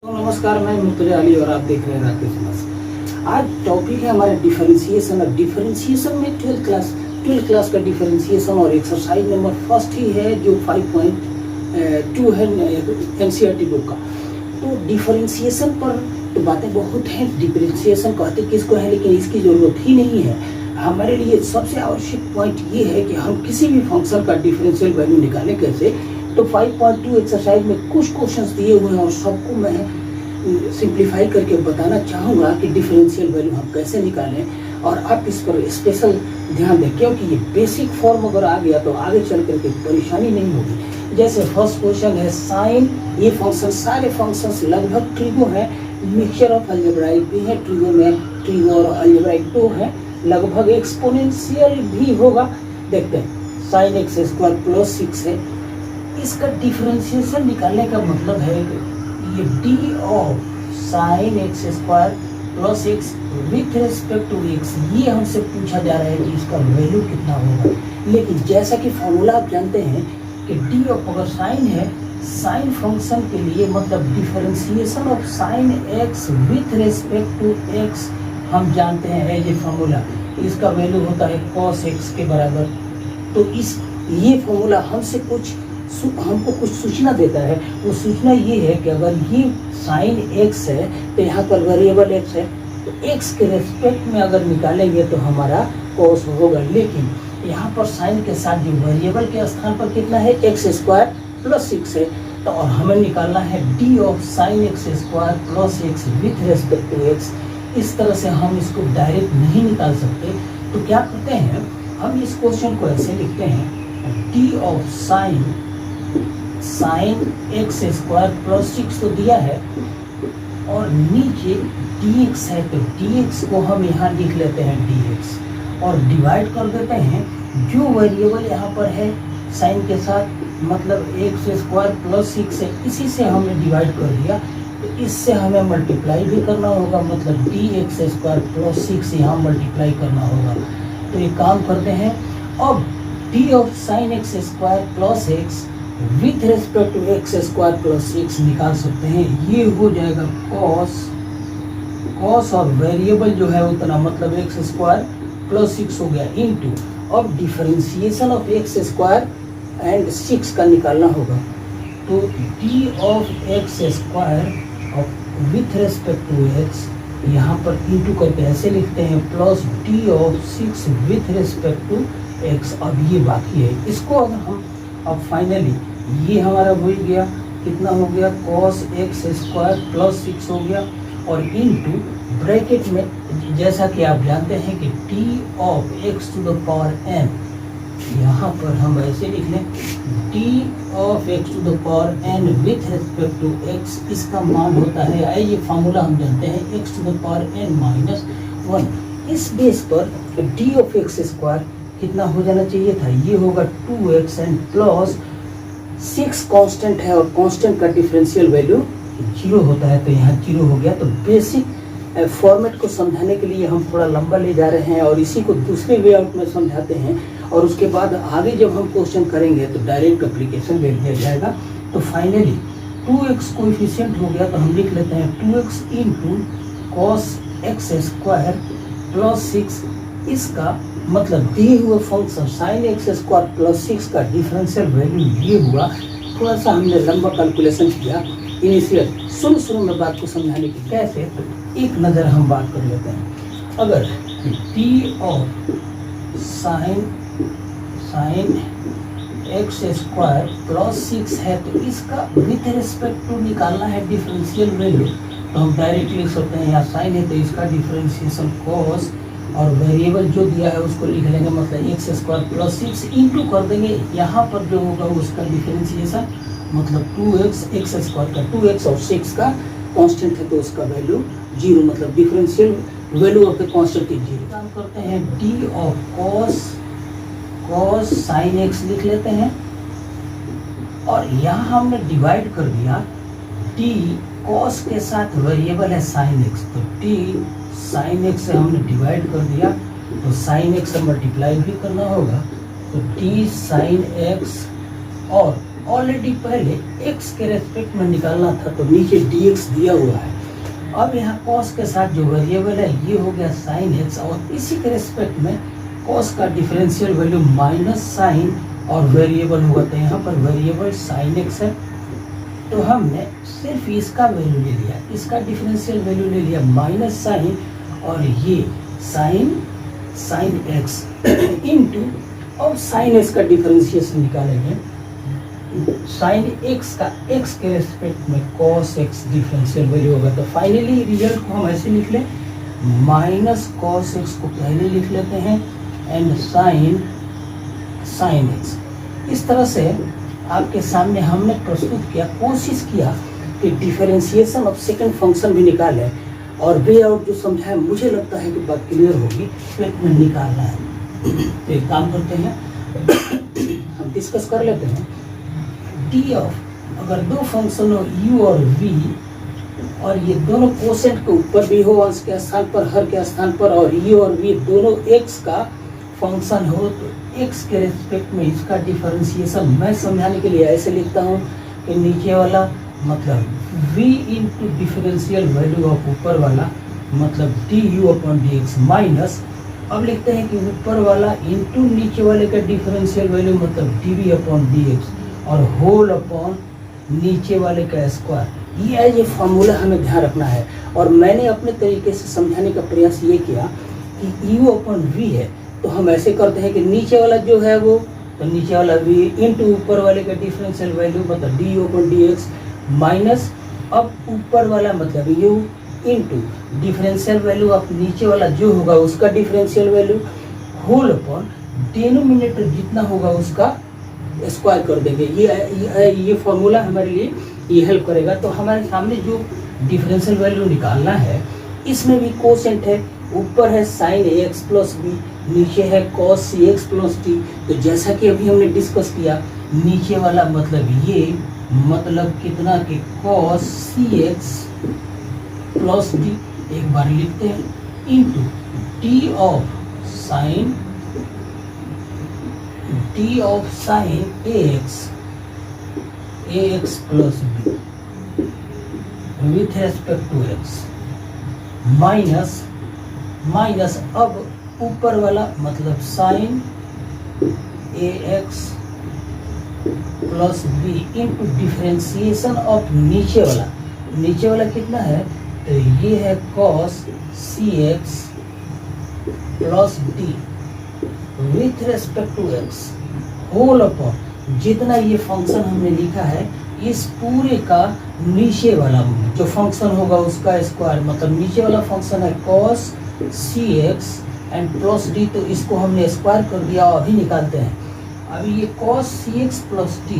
तो नमस्कार, मैं मुर्तजा अली और आप देख रहे हैं राकेश मस। आज टॉपिक है हमारा डिफरेंशिएशन। और डिफरेंशिएशन में ट्वेल्थ क्लास का डिफरेंशिएशन और एक्सरसाइज नंबर फर्स्ट ही है जो 5.2 है एनसीईआरटी बुक का। तो डिफरेंशिएशन पर तो बातें बहुत हैं। डिफरेंशिएशन कहते किसको है, लेकिन इसकी ज़रूरत ही नहीं है। हमारे लिए सबसे आवश्यक पॉइंट ये है कि हम किसी भी फंक्शन का डिफरेंशियल वैल्यू निकालें कैसे। तो 5.2 एक्सरसाइज में कुछ क्वेश्चंस दिए हुए हैं और सबको मैं सिंप्लीफाई करके बताना चाहूँगा कि डिफरेंशियल वैल्यू हम कैसे निकालें। और आप इस पर स्पेशल ध्यान दें, क्योंकि ये बेसिक फॉर्म अगर आ गया तो आगे चल करके परेशानी नहीं होगी। जैसे फर्स्ट क्वेश्चन है साइन। ये फंक्शन सारे फंक्शंस लगभग ट्रिगो है, मिक्सचर ऑफ अलजेब्राइक भी है, ट्रिगो में ट्रिगो और अलजेब्राइक 2 है, लगभग एक्सपोनेंशियल भी होगा। देखते हैं साइन एक्स स्क्वायर प्लस 6 है। इसका डिफरेंशिएशन निकालने का मतलब है कि ये D of sine x square plus x with respect to x, ये हमसे पूछा जा रहा है कि इसका वैल्यू कितना होगा। लेकिन जैसा कि फॉर्मूला आप जानते हैं कि डी ऑफ अगर साइन है, साइन फंक्शन के लिए मतलब differentiation of sine x with respect to x हम जानते हैं ये फॉर्मूला। इसका वैल्यू होता है cos x के बराबर। तो ये फॉर्मूला हमको कुछ सूचना देता है। वो सूचना ये है कि अगर ये साइन x है तो यहाँ पर वेरिएबल x है, तो x के रेस्पेक्ट में अगर निकालेंगे तो हमारा cos होगा। लेकिन यहाँ पर साइन के साथ जो वेरिएबल के स्थान पर कितना है, एक्स स्क्वायर प्लस 6 है। तो और हमें निकालना है D of sine x square plus x with respect to x. इस तरह से हम इसको डायरेक्ट नहीं निकाल सकते। तो क्या करते हैं, हम इस क्वेश्चन को ऐसे लिखते हैं D of sine x square plus 6 तो दिया है और नीचे dx है, तो dx को हम यहाँ लिख लेते हैं dx और डिवाइड कर देते हैं जो वेरिएबल यहाँ पर है साइन के साथ, मतलब एक्स स्क्वायर प्लस 6 है, इसी से हमने डिवाइड कर दिया। तो इससे हमें मल्टीप्लाई भी करना होगा, मतलब dx स्क्वायर प्लस 6 यहाँ मल्टीप्लाई करना होगा। तो एक काम करते हैं, अब D of sine x square plus x with respect to x square plus 6 निकाल सकते हैं। ये हो जाएगा cos और वेरिएबल जो है उतना, मतलब एक्स स्क्वायर प्लस 6 हो गया इनटू। अब differentiation of x square and 6 का निकालना होगा। तो D of x square with respect to x यहाँ पर इंटू करके ऐसे लिखते हैं plus D of 6 with respect to x. अब ये बाकी है, इसको अगर हम अब फाइनली ये हमारा हो गया, कितना हो गया, cos एक्स स्क्वायर प्लस 6 हो गया और इनटू ब्रैकेट में जैसा कि आप जानते हैं कि D of x to the power n, यहाँ पर हम ऐसे लिख लें D of x to the power n with respect to x। इसका मान होता है, ये फार्मूला हम जानते हैं, x to the power n minus 1। इस बेस पर डी ऑफ एक्स स्क्वायर कितना हो जाना चाहिए था, ये होगा 2x एंड प्लस 6 कांस्टेंट है और कांस्टेंट का डिफरेंशियल वैल्यू 0 होता है, तो यहाँ 0 हो गया। तो बेसिक फॉर्मेट को समझाने के लिए हम थोड़ा लंबा ले जा रहे हैं और इसी को दूसरे वे आउट में समझाते हैं, और उसके बाद आगे जब हम क्वेश्चन करेंगे तो डायरेक्ट एप्लीकेशन दे दिया जाएगा। तो फाइनली 2x कोएफिशिएंट हो गया, तो हम लिख लेते हैं 2x into cos x square plus 6। इसका मतलब दिए हुए function sine x square plus 6 का डिफरेंशियल वैल्यू ये हुआ। थोड़ा सा हमने लंबा कैलकुलेशन किया इनिशियल शुरू में बात को समझाने की। कैसे, तो एक नज़र हम बात कर लेते हैं। अगर D of sine x square plus 6 है तो इसका विथ रिस्पेक्ट टू निकालना है डिफरेंशियल वैल्यू, तो हम डायरेक्ट लिख सकते हैं, यहाँ साइन है तो इसका डिफरेंशिएशन कॉस और वेरिएबल जो दिया है उसको लिख लेंगे, मतलब एक्स स्क्वायर प्लस 6 इंटू कर देंगे। यहाँ पर जो होगा उसका डिफरेंशिएशन मतलब 2x, एक्स स्क्वायर का 2x और 6 का कांस्टेंट है तो उसका वैल्यू 0, मतलब differential value of the constant is 0। काम करते हैं D of cos sine x लिख लेते हैं और यहाँ हमने डिवाइड कर दिया डी cos के साथ वेरिएबल है साइन एक्स, तो डी साइन एक्स से हमने डिवाइड कर दिया, तो साइन एक्स से मल्टीप्लाई भी करना होगा, तो डी साइन एक्स और ऑलरेडी पहले x के रेस्पेक्ट में निकालना था, तो नीचे dx दिया हुआ है। अब यहाँ cos के साथ जो वेरिएबल है ये हो गया sin x, और इसी के रेस्पेक्ट में cos का डिफरेंशियल वैल्यू माइनस साइन और वेरिएबल हुआ, तो यहाँ पर वेरिएबल sin x है। तो हमने सिर्फ इसका वैल्यू ले लिया, इसका डिफरेंशियल वैल्यू ले लिया माइनस साइन, और ये sin x इंटू, अब sin x का डिफरेंशिएशन निकालेंगे, sin x का x के रेस्पेक्ट में cos x डिफरेंशियल वैल्यू होगा। तो फाइनली रिजल्ट को हम ऐसे लिख लें, माइनस cos x को पहले लिख लेते हैं एंड sin x। इस तरह से आपके सामने हमने प्रस्तुत किया, कोशिश किया कि डिफरेंशिएशन ऑफ सेकंड फंक्शन भी निकालें, और वे आउट जो समझाया मुझे लगता है कि बात क्लियर होगी, स्टेटमेंट निकालना है। तो एक काम करते हैं, हम डिस्कस कर लेते हैं। डी ऑफ, अगर दो फंक्शन हो u और v, और ये दोनों कोसेंट के ऊपर भी हो अंश के स्थान पर, हर के स्थान पर, और u और v दोनों x का फंक्शन हो, तो x के रेस्पेक्ट में इसका डिफरेंशिएशन मैं समझाने के लिए ऐसे लिखता हूँ कि नीचे वाला मतलब v into differential value of ऊपर वाला मतलब du अपॉन dx, माइनस अब लिखते हैं कि ऊपर वाला इंटू नीचे वाले का डिफरेंशियल वैल्यू मतलब dv अपॉन dx, और होल अपॉन नीचे वाले का स्क्वायर। ये फॉर्मूला हमें ध्यान रखना है, और मैंने अपने तरीके से समझाने का प्रयास ये किया कि u अपॉन v है, तो हम ऐसे करते हैं कि नीचे वाला जो है वो, तो नीचे वाला v इंटू ऊपर वाले का डिफरेंशियल वैल्यू मतलब du अपॉन dx, माइनस अब ऊपर वाला मतलब u into differential value of नीचे वाला जो होगा उसका differential value, whole upon denominator जितना होगा उसका स्क्वायर कर देंगे। ये फॉर्मूला हमारे लिए ये हेल्प करेगा। तो हमारे सामने जो डिफरेंशियल वैल्यू निकालना है, इसमें भी कोसेंट है, ऊपर है sin ax प्लस b, नीचे है cos cx प्लस d। तो जैसा कि अभी हमने डिस्कस किया, नीचे वाला मतलब ये मतलब कितना कि cos cx प्लस d, एक बार लिखते हैं, into d of sin ax plus b with respect to x, minus अब ऊपर वाला मतलब sin ax plus b into differentiation of नीचे वाला कितना है, तो ये है cos cx plus d with respect to x, whole upon जितना ये फंक्शन हमने लिखा है इस पूरे का नीचे वाला जो फंक्शन होगा उसका स्क्वायर, मतलब नीचे वाला फंक्शन है cos cx and plus d, तो इसको हमने स्क्वायर कर दिया। अभी निकालते हैं, अभी ये cos cx प्लस d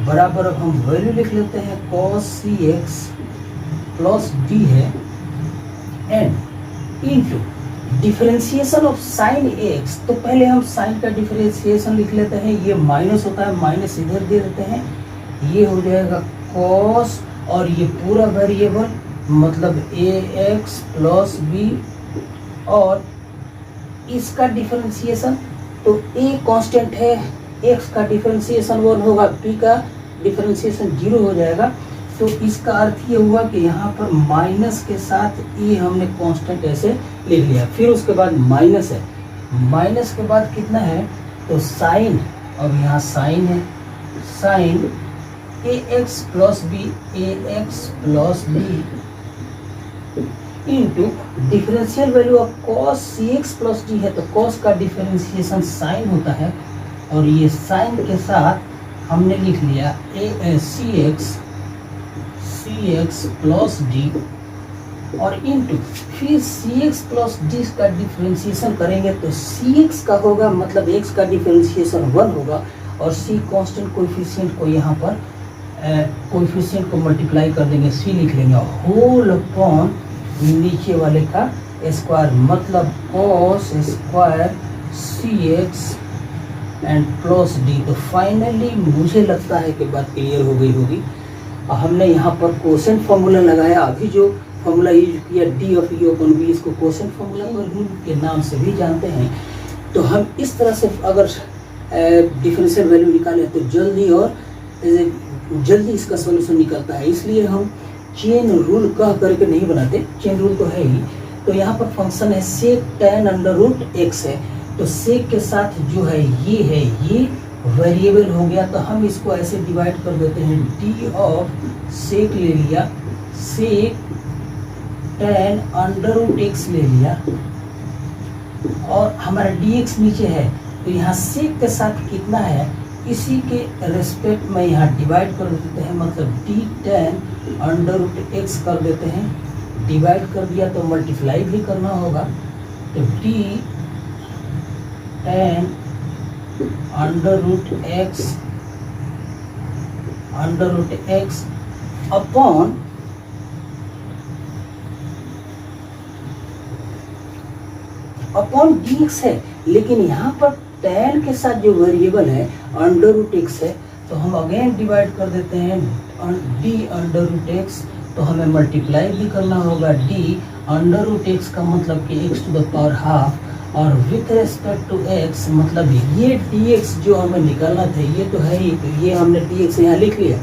बराबर, अब हम वैल्यू लिख लेते हैं, cos cx प्लस d है and into differentiation of sin ax। तो पहले हम sin का डिफरेंशिएशन लिख लेते हैं, ये माइनस होता है, माइनस इधर दे देते हैं, ये हो जाएगा cos और ये पूरा वेरिएबल मतलब ax प्लस b, और इसका डिफरेंशिएशन, तो a कांस्टेंट है, x का डिफरेंशिएशन 1 होगा, b का डिफरेंशिएशन 0 हो जाएगा। तो इसका अर्थ ये हुआ कि यहाँ पर माइनस के साथ e हमने कांस्टेंट ऐसे लिख लिया, फिर उसके बाद माइनस है, माइनस के बाद कितना है, तो साइन, अब यहाँ साइन है, sine ax plus b into differential value of cos cx plus d है, तो cos का डिफरेंशिएशन साइन होता है, और ये साइन के साथ हमने लिख लिया cx प्लस d, और इंटू फिर cx प्लस d का डिफरेंशिएशन करेंगे, तो cx का होगा मतलब x का डिफरेंशिएशन 1 होगा, और c कांस्टेंट कोएफिशिएंट को यहाँ पर कोएफिशिएंट को मल्टीप्लाई कर देंगे, c लिख लेंगे, होल अपॉन नीचे वाले का स्क्वायर मतलब cos square cx and plus d। तो फाइनली मुझे लगता है कि बात क्लियर हो गई होगी। हमने यहाँ पर कोसेंट फॉर्मूला लगाया, अभी जो फॉर्मूला यूज किया d of u upon v, इसको कोसेंट फॉर्मूला के नाम से भी जानते हैं। तो हम इस तरह से अगर डिफरेंशियल वैल्यू निकालें तो जल्दी और जल्दी इसका सॉल्यूशन निकलता है, इसलिए हम चेन रूल कह करके नहीं बनाते, चेन रूल तो है ही। तो यहाँ पर फंक्शन है सेक tan अंडर रूट x है, तो सेक के साथ जो है ये वेरिएबल हो गया, तो हम इसको ऐसे डिवाइड कर देते हैं, d ऑफ सेक ले लिया, सेक tan अंडर रूट x ले लिया, और हमारा dx नीचे है, तो यहाँ सेक के साथ कितना है इसी के रेस्पेक्ट में यहाँ डिवाइड कर देते हैं, मतलब d tan under root x कर देते हैं, डिवाइड कर दिया तो मल्टीप्लाई भी करना होगा, तो d tan under root x upon dx है, लेकिन यहाँ पर tan के साथ जो वेरिएबल है अंडर रूट x है, तो हम अगेन डिवाइड कर देते हैं d अंडर रूट x, तो हमें मल्टीप्लाई भी करना होगा, d अंडर रूट x का मतलब कि x to the power half, और विथ रेस्पेक्ट टू x मतलब ये dx जो हमें निकालना था ये तो है ही, तो ये हमने dx यहाँ लिख लिया।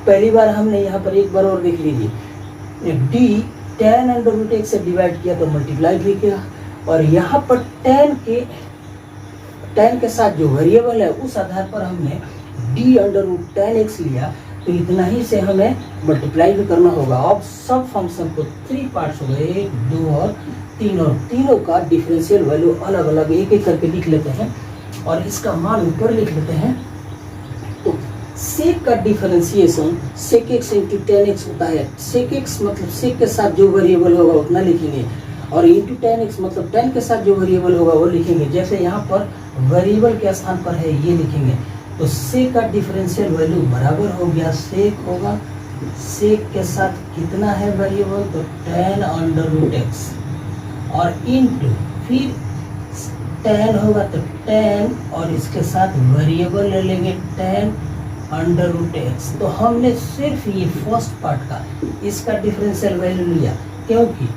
पहली बार हमने यहाँ पर एक बार और देख लीजिए, d tan under root x से डिवाइड किया तो मल्टीप्लाई भी किया, और यहाँ पर tan के साथ जो वेरिएबल है उस आधार पर हमने d under root tan x लिया, तो इतना ही से हमें मल्टीप्लाई भी करना होगा। अब सब फंक्शन को 3 पार्ट्स हो गए, 1, 2 और 3, और तीनों का डिफरेंशियल वैल्यू अलग अलग एक एक करके लिख लेते हैं और इसका मान ऊपर लिख लेते हैं। तो सेक का डिफरेंशिएशन सेक x इंटू tan x होता है, सेक x मतलब सेक के साथ जो वेरिएबल होगा उतना लिखेंगे, और इंटू tan x मतलब tan के साथ जो वेरिएबल होगा वो लिखेंगे, जैसे यहाँ पर वेरिएबल के स्थान पर है ये लिखेंगे। तो सेक का डिफरेंशियल वैल्यू बराबर हो गया, सेक होगा, सेक के साथ कितना है वेरिएबल, तो tan अंडर रूट x, और इंटू फिर tan होगा तो tan और इसके साथ वेरिएबल ले लेंगे tan अंडर रूट x। तो हमने सिर्फ ये फर्स्ट पार्ट का इसका डिफरेंशियल वैल्यू लिया, क्योंकि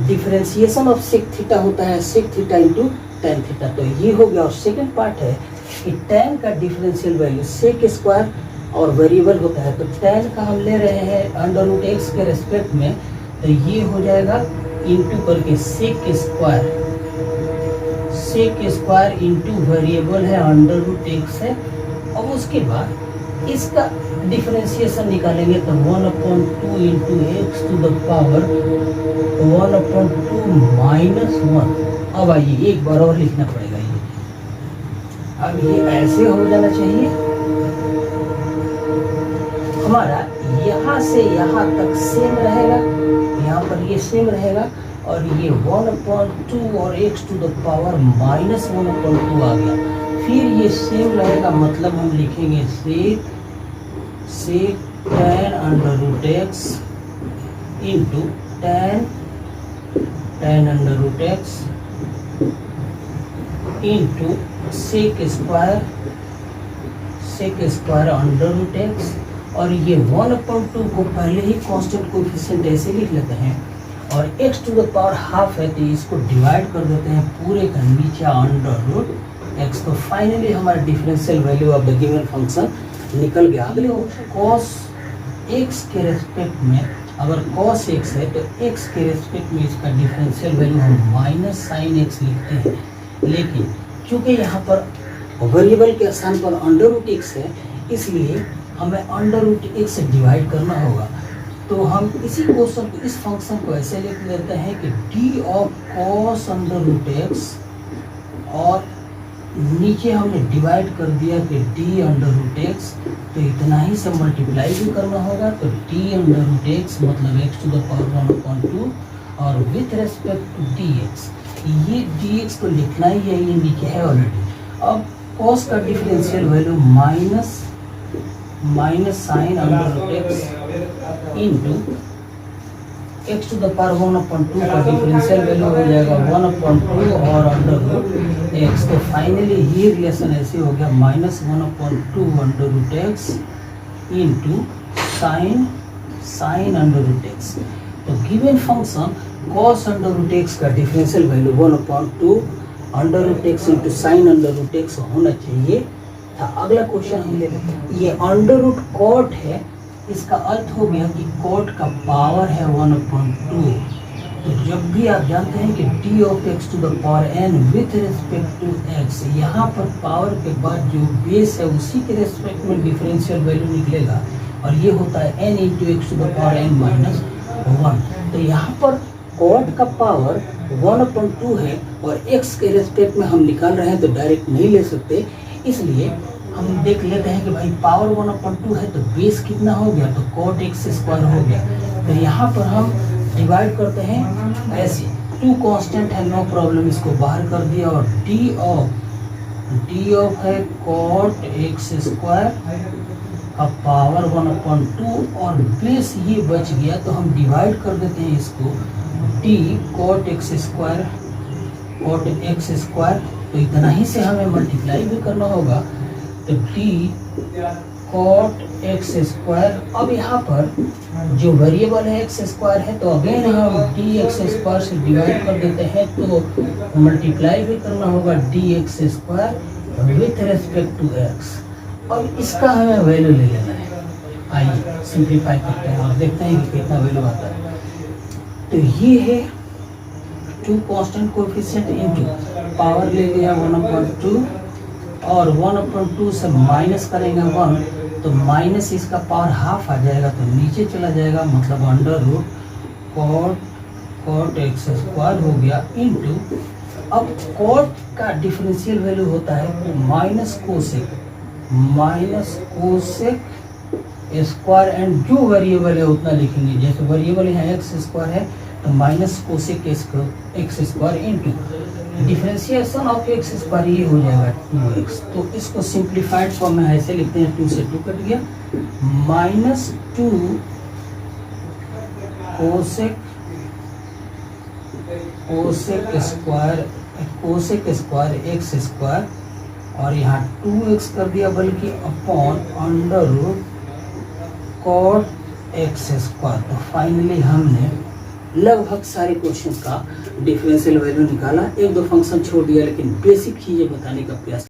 डिफरेंशिएशन ऑफ सेक थीटा होता है sec theta into tan theta, तो ये हो गया। और सेकंड पार्ट है कि tan का डिफरेंशियल वैल्यू सेक स्क्वायर और वेरिएबल होता है, तो tan का हम ले रहे हैं अंडर रूट x के रेस्पेक्ट में, तो ये हो जाएगा इंटू करके सेक स्क्वायर इंटू वेरिएबल है अंडर रूट x है। अब उसके बाद इसका डिफरेंशिएशन निकालेंगे तो 1/2 into x to the power 1/2 minus 1। अब आइए एक बार और लिखना पड़ेगा ये, अब ये ऐसे हो जाना चाहिए हमारा, यहाँ से यहाँ तक सेम रहेगा, यहाँ पर ये सेम रहेगा, और ये 1/2 और x to the power minus 1/2 आ गया, फिर ये सेम रहेगा, मतलब हम लिखेंगे sec tan under root x into tan under root x into sec square under root x, और ये 1/2 को पहले ही कांस्टेंट कोएफिशिएंट ऐसे लिख लेते हैं, और x to the power half है तो इसको डिवाइड कर देते हैं पूरे का नीचे अंडर रूट x। तो फाइनली हमारा differential value of the given function निकल गया। अगले cos x के रेस्पेक्ट में, अगर cos x है तो x के रेस्पेक्ट में इसका डिफरेंशियल वैल्यू हम माइनस साइन x लिखते हैं, लेकिन क्योंकि यहाँ पर वेरिएबल के स्थान पर अंडर रूट x है, इसलिए हमें अंडर रूट x से डिवाइड करना होगा। तो हम इसी क्वेश्चन को, इस फंक्शन को ऐसे लिख लेते हैं कि d of cos under root x, और नीचे हमने डिवाइड कर दिया कि d अंडर रूट x, तो इतना ही से मल्टीप्लाई भी करना होगा, तो d अंडर रूट x मतलब x टू द पावर 1/2, और विथ रेस्पेक्ट टू dx, ये dx को लिखना ही है, ये नीचे है ऑलरेडी। अब cos का differential value minus sine under root x into x to the power 1/2 का डिफरेंशियल वैल्यू हो जाएगा 1/2 और अंडर रूट x। तो फाइनली ये रिलेशन ऐसे हो गया minus 1/2 under root x into sine under root x। तो given function cos under root x का differential value 1/2 under root x into sine under root x होना चाहिए था। अगला क्वेश्चन हम ले लेते हैं। ये अंडर रूट कॉट है, इसका अर्थ हो गया कि कॉट का पावर है 1/2। तो जब भी आप जानते हैं कि D of x to the power n with respect to x, यहाँ पर पावर के बाद जो बेस है उसी के रिस्पेक्ट में डिफरेंशियल वैल्यू निकलेगा, और ये होता है n into x to the power n minus 1। तो यहाँ पर कॉट का पावर 1/2 है और x के रेस्पेक्ट में हम निकाल रहे हैं तो डायरेक्ट नहीं ले सकते, इसलिए हम देख लेते हैं कि भाई पावर 1/2 है तो बेस कितना हो गया, तो कॉट एक्स स्क्वायर हो गया। तो यहाँ पर हम डिवाइड करते हैं ऐसे, 2 कांस्टेंट है, नो प्रॉब्लम, इसको बाहर कर दिया, और डी ऑफ है कॉट एक्स स्क्वायर का पावर 1/2 और बेस ये बच गया, तो हम डिवाइड कर देते हैं इसको डी कॉट एक्स स्क्वायर, तो इतना ही से हमें मल्टीप्लाई भी करना होगा, तो डी कॉट एक्स स्क्वायर। अब यहाँ पर जो वेरिएबल है एक्स स्क्वायर है, तो अगेन हम डी एक्स स्क्वायर से डिवाइड कर देते हैं, तो मल्टीप्लाई भी करना होगा D x square with respect to x. अब इसका हमें वैल्यू ले लेना है, आइए सिंप्लीफाई करते हैं और देखते हैं कि कितना वैल्यू आता है। तो ये है 2 कांस्टेंट कोएफिशिएंट इनटू पावर ले लिया 1/2, और 1/2 से माइनस करेंगे 1, तो माइनस इसका पावर हाफ आ जाएगा, तो नीचे चला जाएगा, मतलब under root cot x square हो गया इनटू, अब कॉट का डिफरेंशियल वैल्यू होता है तो माइनस कोसेक स्क्वायर, एंड जो वेरिएबल है उतना लिखेंगे, जैसे वेरिएबल यहाँ एक्स स्क्वायर है तो minus cosec x square into differentiation of x square, ये हो जाएगा 2x। तो इसको सिंप्लीफाइड फॉर्म में ऐसे लिखते हैं, 2 से 2 कट गया, minus 2 cosec square x square, और यहाँ 2x कर दिया, बल्कि upon under root cot x square. तो फाइनली हमने लगभग सारे क्वेश्चन का डिफरेंशियल वैल्यू निकाला, 1-2 फंक्शन छोड़ दिया, लेकिन बेसिक चीजें बताने का प्रयास